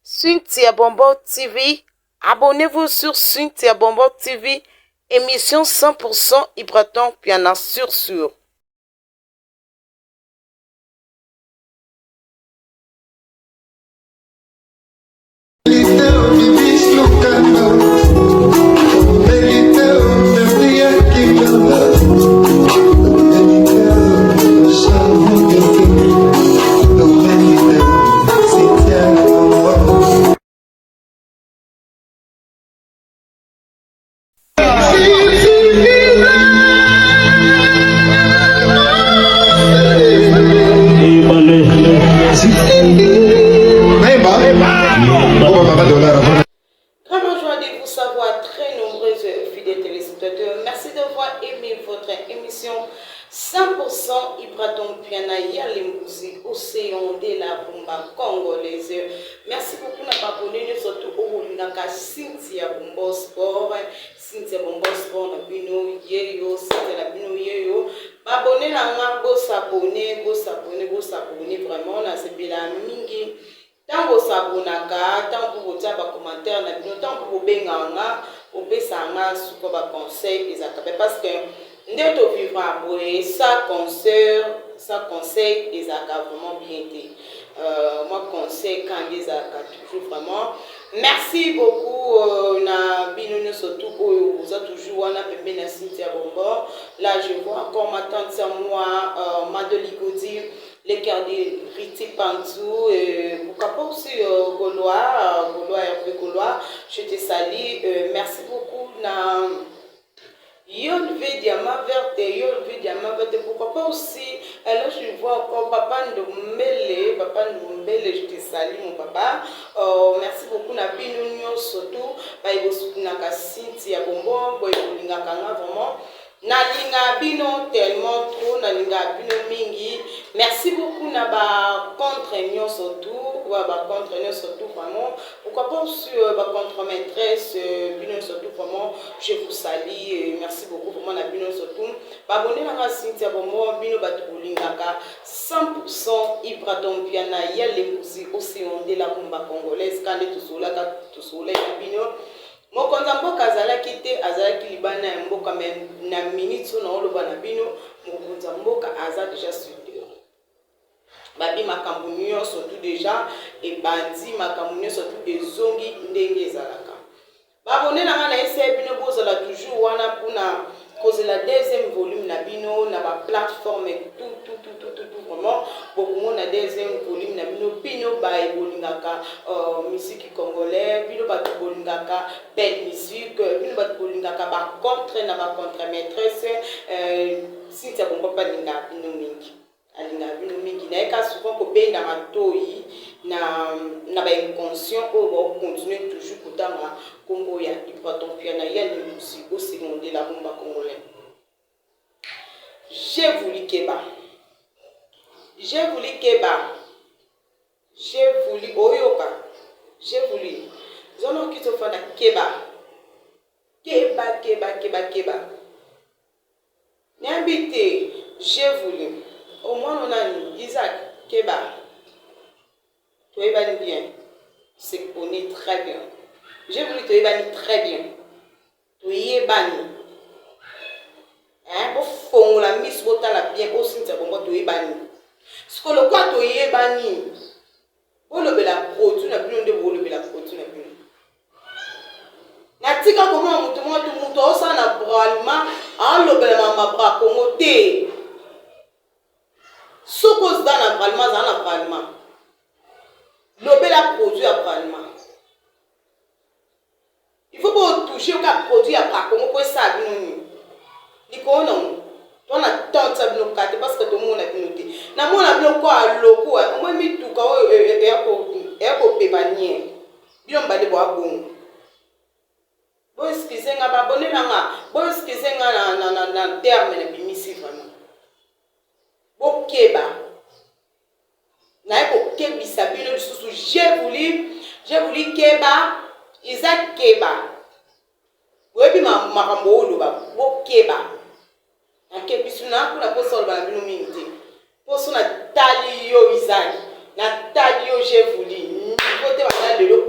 Cynthia Bombo TV. Abonnez-vous sur Cynthia Bombo TV. Émission 100% Ibraton Piana sur. Vraiment joie de vous savoir, très nombreux fidèles téléspectateurs. Merci d'avoir aimé votre émission 100% Ibraton Piana Yalimbuzi, Océan de la Rumba congolaise. Merci beaucoup d'avoir abonné, surtout au Naka Cynthia Bombo Sport. Cynthia Bombo Sport, na bino yeyo, Cynthia na bino yeyo. Abonnez na nga, go s'abonner, vraiment, na sebila mingi. Tant que s'abonnaka, tant que vous avez des commentaires, tant que vous benganga, vous besanga sur quoi conseil exactement parce que nous devons vivre après ça conseil exactement vraiment bien été. Moi conseil quand les toujours vraiment. Merci beaucoup na binono surtout vous êtes toujours na pembe na Cynthia Bombo. Là je vois encore ma tante à moi Madeligodi. Les cœurs de Riti Pantou, pourquoi pas aussi Gaulois, je te salue, merci beaucoup. Yolvé diamant verte, pourquoi pas aussi, alors je vois encore Papa Ndombele, je te salue mon papa, merci beaucoup na Binunio surtout, na Cynthia Bombo, vraiment. Nalinga bino tellement trop, nalinga bino mingi. Merci beaucoup na ba contre nous surtout, vraiment. Pourquoi pas sur ba contre maîtresse bino surtout vraiment. Je vous salue, merci beaucoup vraiment na bino surtout. Abonnez na Cynthia Bombo bino batulingaka 100% Ibraton Piana Yalimbuzi Océan de la Rumba congolaise quand tout sola bino. Mokonza mboka azalaki te azalaki libana ya mboka na minute so na oloba na bino mokonza mboka aza déjà studio babi makambo nyonso tout déjà ebandi makambo nyonso tout ezongi ndenge ezalaka babone na nga na ese bino bozala toujours wana puna cause la deuxième volume na bino na ba plateforme tout vraiment beaucoup na deuxième volume na bino ba ebolingaka musique congolais bino ba bolingaka belle musique bino ba bolingaka ba contre na ba contre maîtresse Cynthia Bombo pa linga bino mingi alinga bino mingi na eka souvent ko benda matoi na ba inconscient ou continuer toujours kutanga Congo ya Ibraton Piana Yalimbuzi Océan de la Rumba congolaise. J'ai voulu keba oyoka j'ai voulu zono kito fana keba n'habité j'ai voulu au moins on a Isaac keba tu es bien c'est qu'on est très bien j'ai voulu te yebani très bien tu yebani bo fongola miss botala bien o Cynthia Bombo tu yebani ce que le quoi tu yebani bolobela produit na bino nde bolobela produit na bino natika comment mutu osa na bralma alobela mama bra kongo te soko zda na bralma za na bralma lobela produit à bralma. Il faut pas toucher au cas produit à pas comment pour ça bino ni ko non on a tant ça bino kate parce que tout le monde a bino te na mo na bino ko a loko mo mi tuka o e ko pepanier bino mbale bo abon bo excuse nga ba bonne nga bo excuse nga na terme na bimisi vraiment bo keba na e ko kebisa bino susu j'ai voulu keba Isaac keba webi makambo oloba bo keba akebisu na kuna poso oloba bino mingi poso na tali yo Isaac na tali yo j'ai voulu côté bana lelo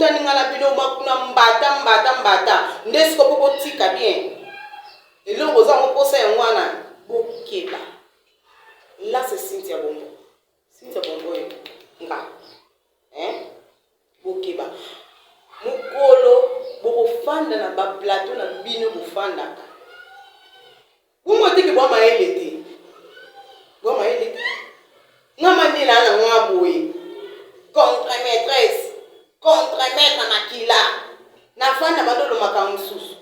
bokutani ngala bino makuna mbata ndesko popo tika bien eloko za moposa ya mwana bokeba. Là c'est Cynthia Bombo. Cynthia Bombo nga bokeba mukolo bokofanda na ba plateau na bino bofandaka bumotiki bwa maele te ngama ndila na ngwaboye contre maîtresse contre maître makila na fanda badolo makamususu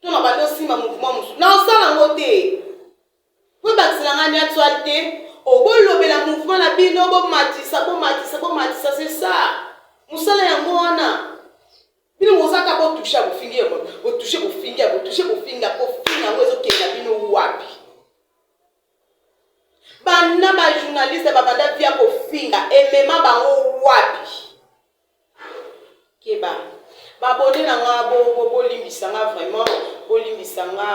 to na bado sima mouvement musu na osala ngote po bakisila ngani actualité obolobela mouvement na bino bomatisa c'est ça musala yango wana bino mozaka botouche bofingi botouche bofinga yango ezokenda bino wapi bana ba journaliste babanda via kofinga emema bango wapi keba babone na nga bolimbisa nga vraiment bolimbisa nga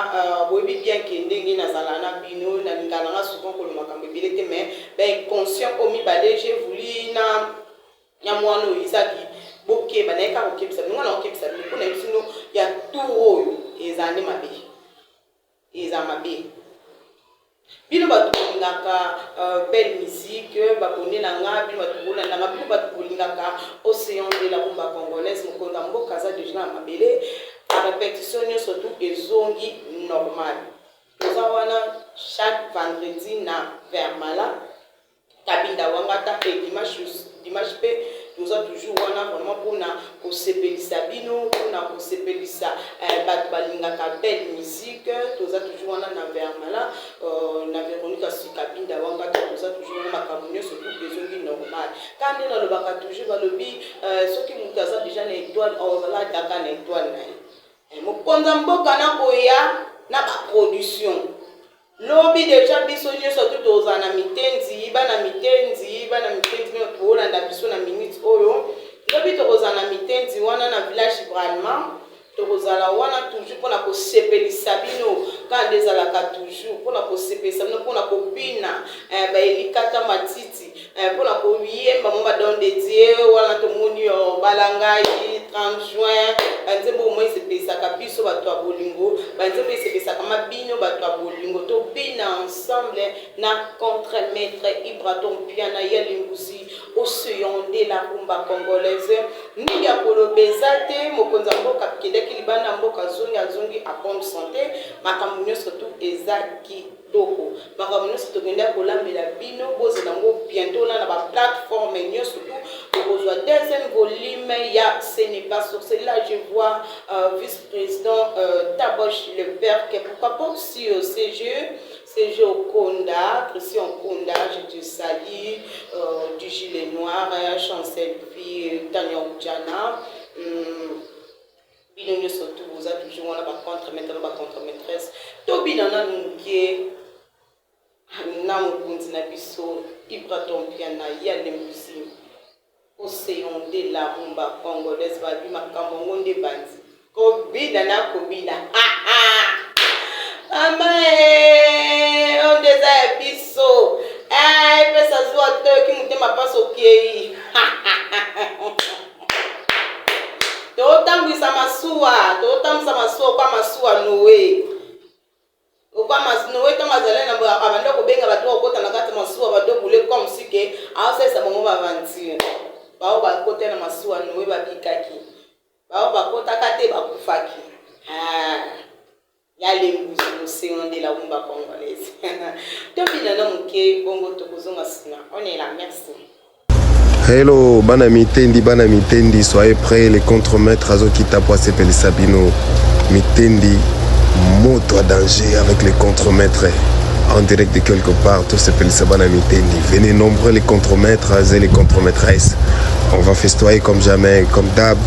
boyebi bien ke ndenge nazala na bino na lingana nga souvent koloma makambo ebele te mais ben conscient omibale j'ai voulu na nyamwana oyo ezaki bokeba nayeka kokebisa bino ngana kokebisa bino mpona yebisino ya tour oyo ezali mabe eza mabe bino bato bolingaka belle musique babone na nga bino bato bolandanga bino bato bolingaka océan de la rumba congolaise mokonda mboka aza deja na mabele a répétition nyonso tu ezongi normal toza wana chaque vendredi na Vermala kabinda wangata et dimanche pe nous avons toujours vraiment pour kosepelisa bino pour kosepelisa bato balingaka belle musique nous avons toujours na Vermala na Véronica Sikabinda wangata nous avons toujours makambo nyonso tout ezongi normal quand on lobaka toujours balobi soki mutu aza déjà na étoile ozala daka na étoile na ye mokonza mboka na koya na baproduction lobi déjà biso nyonso tu toza na mitenzi bana mitenzi mino toolanda biso na minute oyo lobi tokoza na mitenzi wana na village Bralma tokozala wana toujours mpona kosepelisa bino quand ezalaka toujours mpona kosepelisa bino mpona kobina baelikata matiti mpona koyemba mo badon de Dieu wana tomoni balangai 30 juin banzembo omo esepelisaka biso bato ya bolingo banzembo esepelisaka mabino bato ya bolingo tobina ensemble na contre-maître Ibraton Piana ya Limbuzi océan de la rumba congolaise ningi ya kolobeza te mokonza mboka kendeki libanda mboka azongi a bonne santé makambo nyonso tu ezaki doko makambo nyonso tokenda kolambela bino bozela ngo bientôt na ba plateforme nyonso tu bozwa deuxième volume ya ce n'est pas sur cela je vois vice-président Tabosh le père que pourquoi pas aussi au CG Okonda, Christian Okonda, je te salue, du gilet noir, Chancel Vie, Tania Oudjana, Binounio Sotou, vous avez toujours la contre-maîtresse, Tobi Nana Nunke, Namo Kuntina Bisso, Ibraton Piana, Yalembusi, Océan de la rumba congolaise, Babi Makamongo de Bandi, Kobina na Kobina, Amae, on désire biso. Eh, pesa zwa te ki mutema paso kei. Totambisa masuwa kwa masuwa nowe. Kwa nowe tama zalena ba abanda ko benga bato okota na kata masuwa bado bule kwa msike, awasa bongo ba aventure. Bao ba kota na masuwa nowe ba bikaki. Bao ba kota kate ba kufaki. Ya Limbuzi océan de la rumba congolaise. On est là, merci. Hello, bana mitendi, soyez prêts, les contremaîtres Azokita Poise Pelisabino. Mitendi, moto à danger avec les contremaîtres. En direct de quelque part, tout se Pelisabana Mitendi. Venez nombreux les contremaîtres et les contremaîtresses. On va festoyer comme jamais, comme d'hab.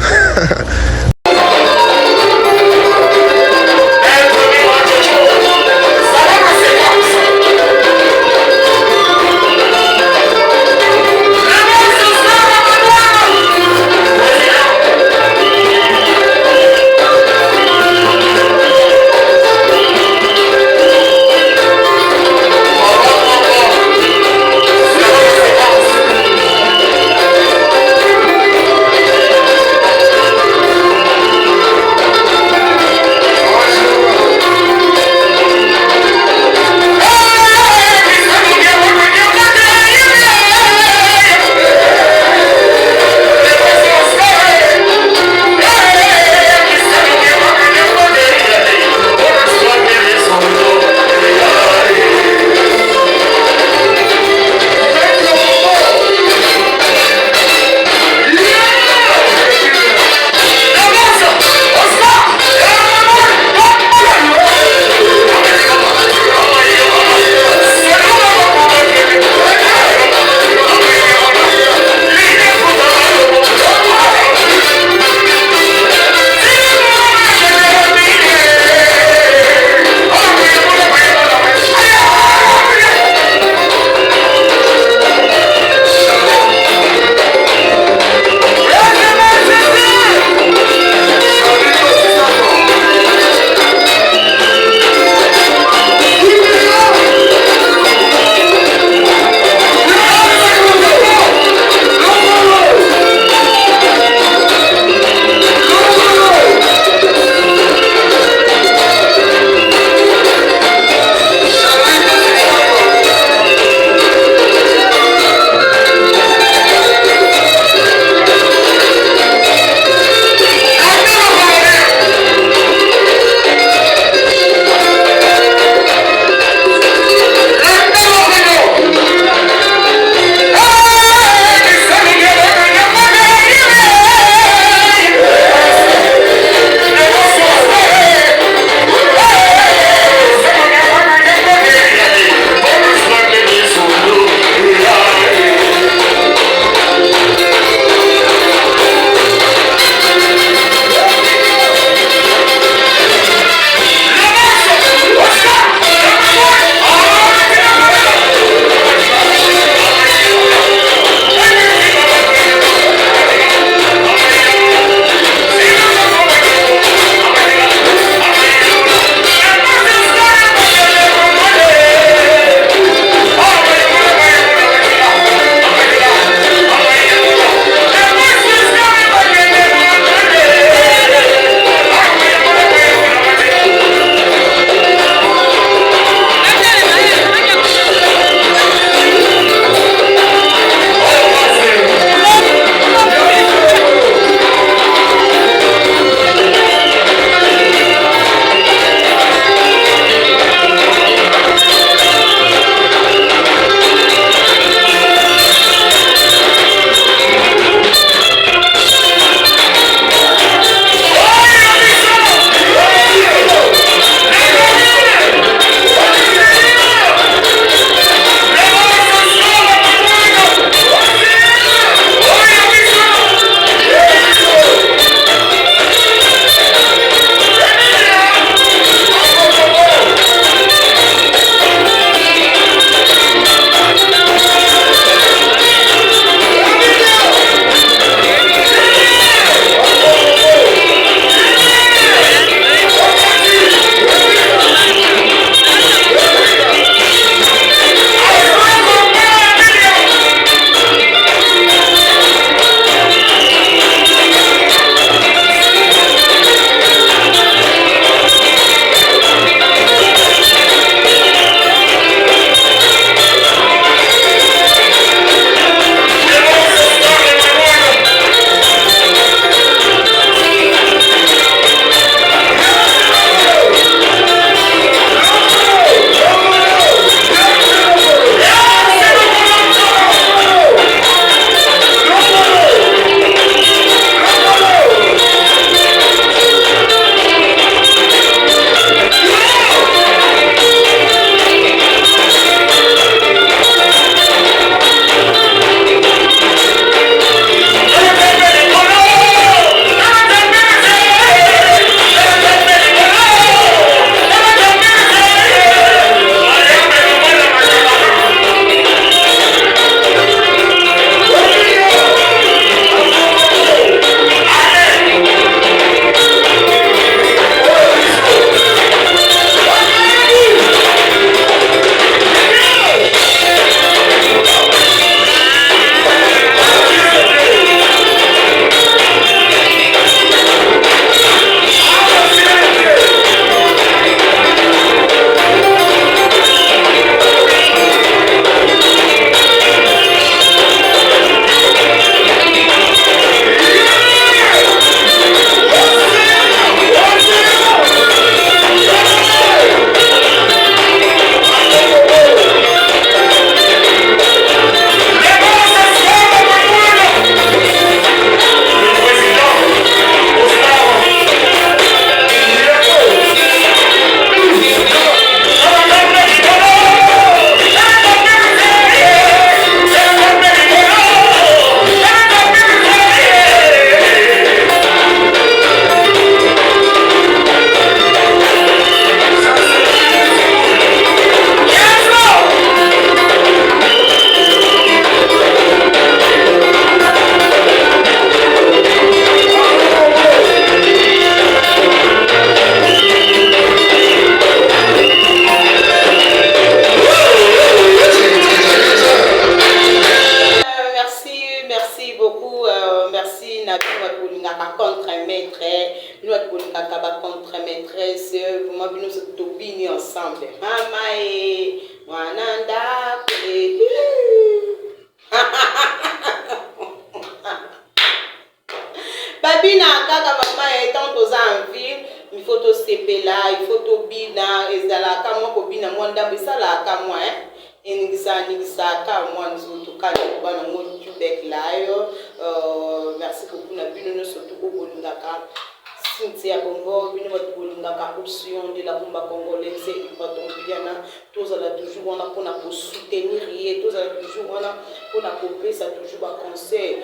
balingaka bacontre maîtresse vraiment bino tobini ensemble mama e mwana ndako babina kaka mama e tant toza envie il faut tosepela il faut tobina ezalaka mwa kobina mwa ndambo esalaka mwa eningisaka mwa nzoto kaka kobana mwa tubek layo merci beaucoup na bino nyonso tokolingaka Cynthia Bongo bino bato bolingaka option de la rumba congolaise ipatombiana tozala toujours wana mpona kosoutenir ye tozala toujours wana mpona kopesa toujours baconseil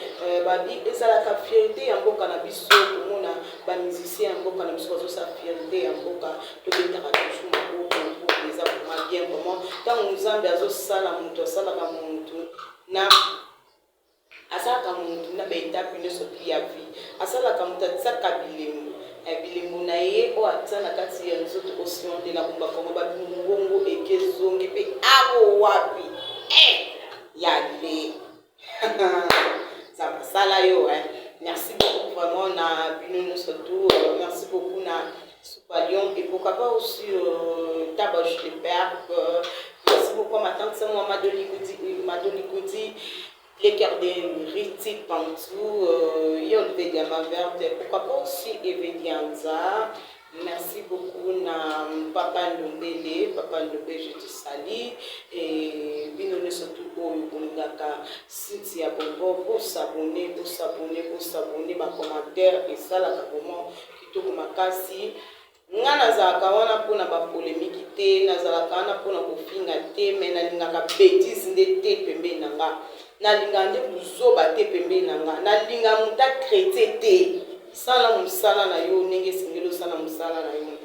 babi ezalaka fierté ya mboka na biso komona bamusicien ya mboka na biso bazosala fierté ya mboka tobetaka toujours maboko eza vraiment bien vraiment ntango nzambe azosala moto asalaka motu na asalaka motu na baetape nyonso ya vie asalaka motu atisaka bilembo bilembo na ye oyo atia na kati ya nzoto osion de la rumba kongo babingongo ekezongi mpe abo wapi yale ça basala yo merci beaucoup vraiment na bino nyonso tout merci beaucoup na Supalion et pourquoi pas aussi Taboche de Berbe merci beaucoup à ma tante c'est moi Madoli Goudi les cœurs de Riti Pantou, Yolve Diama Verte, pourquoi pas aussi Evedianza. Merci beaucoup na Papa Ndombele, je te salue. Et binone surtout au Yugungaka, Cynthia Bongo, pour s'abonner, ma commentaire et ça la comment qui te makasi. Nga nazalaka wana mpona bapolémiki te nazalaka wana mpona kofinga te me nalingaka bêtise nde te pembeni na nga nalinga nde buzoba te pembeni na nga nalinga moto akrete te sala mosala na yo ndenge esengeli osala mosala na yo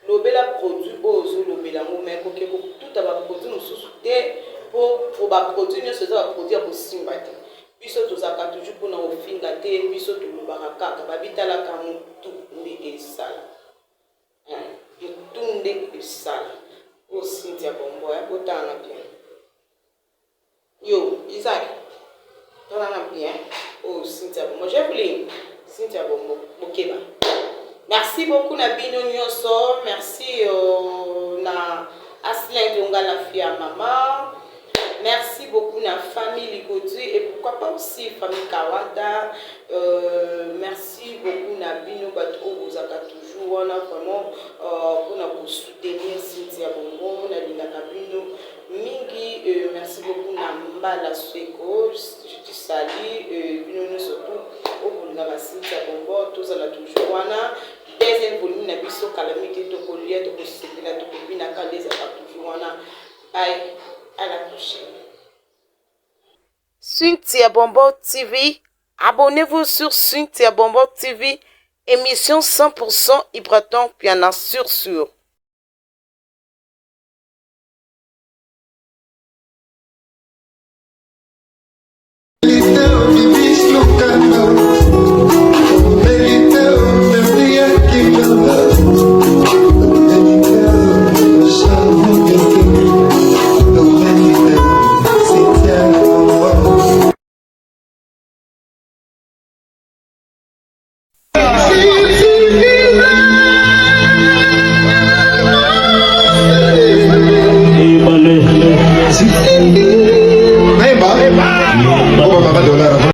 lobela produit oyo ozolobela ngo me ekoki kotuta baproduit mosusu te po baproduit nyonso eza baproduit ya kosimba te biso tozalaka toujours mpona kofinga te biso tolobaka kaka babitalaka motu nde esala tunde isala o Cynthia Bongo botana bien yo Isaac tana bien o Cynthia Bongo j'ai voulu Cynthia Bongo bokeba merci beaucoup na bino nyonso merci na Aslin Donga la fille à maman merci beaucoup na famille Ligodi et pourquoi pas aussi famille Kawada merci beaucoup na bino bato ozaka toujours wana vraiment pour na soutenir Cynthia Bongo na lingaka bino mingi merci beaucoup na Mbala Sweko je te salue bino surtout au boulanga Cynthia Bongo tozala toujours wana deuxième volume na biso calamité to kolia to kosepela to kobina kaleza toujours wana bye à la prochaine. Cynthia Bongo TV, abonnez-vous sur Cynthia Bongo TV, émission 100% Ibraton Piana sur. Liste of the beast, look at